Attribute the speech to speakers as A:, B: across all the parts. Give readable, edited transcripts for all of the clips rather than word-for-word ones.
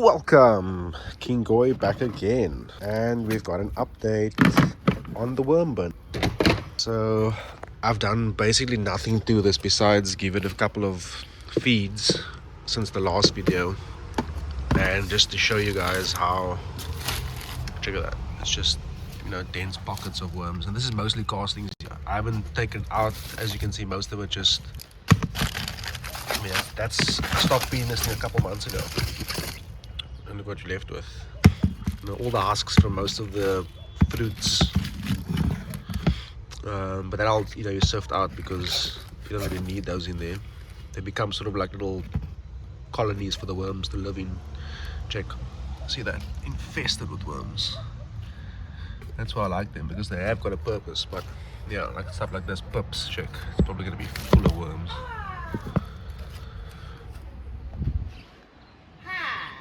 A: Welcome, King Goy back again, and we've got an update on the worm bin. So I've done basically nothing to this besides give it a couple of feeds since the last video, and just to show you guys how, check it out, it's just, you know, dense pockets of worms, and this is mostly castings. I haven't taken out, as you can see, most of it just, I mean, that's stopped being this thing a couple months ago. And look what you're left with. You know, all the husks from most of the fruits, but then I'll, you sift out because you don't really need those in there. They become sort of like little colonies for the worms to live in. Check, see that, infested with worms. That's why I like them, because they have got a purpose. But yeah, like stuff like this, pips, check, it's probably going to be full of worms.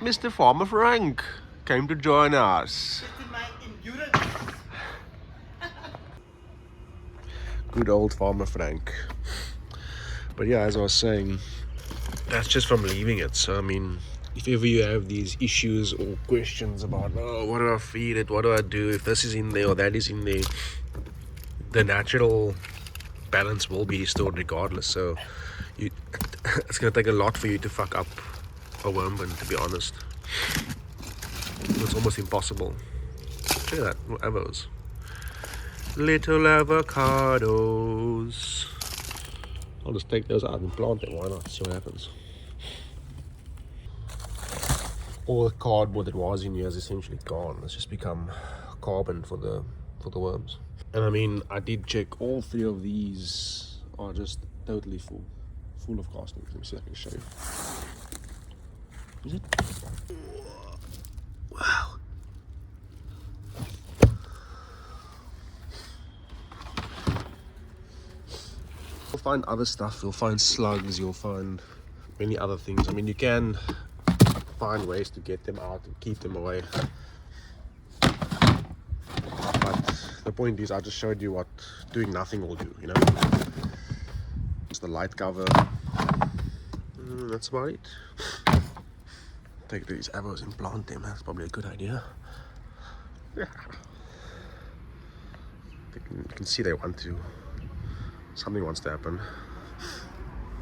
A: Mr. Farmer Frank came to join us. Good old Farmer Frank. But yeah, as I was saying, that's just from leaving it. So I mean, if ever you have these issues or questions about, oh, what do I feed it, what do I do if this is in there or that is in there, the natural balance will be restored regardless. So it's going to take a lot for you to fuck up a worm bin, to be honest. It's almost impossible. Check that, little avos. Little avocados. I'll just take those out and plant them, why not? See what happens. All the cardboard that was in here is essentially gone. It's just become carbon for the worms. And I mean, I did check, all three of these are just totally full of castings. Let me see if I can show you. Is it? Wow. You'll find other stuff, you'll find slugs, you'll find many other things. I mean, you can find ways to get them out and keep them away. But the point is, I just showed you what doing nothing will do, you know? It's the light cover. That's about it. Take these avos and plant them. That's probably a good idea. Yeah. You can see they want to. Something wants to happen.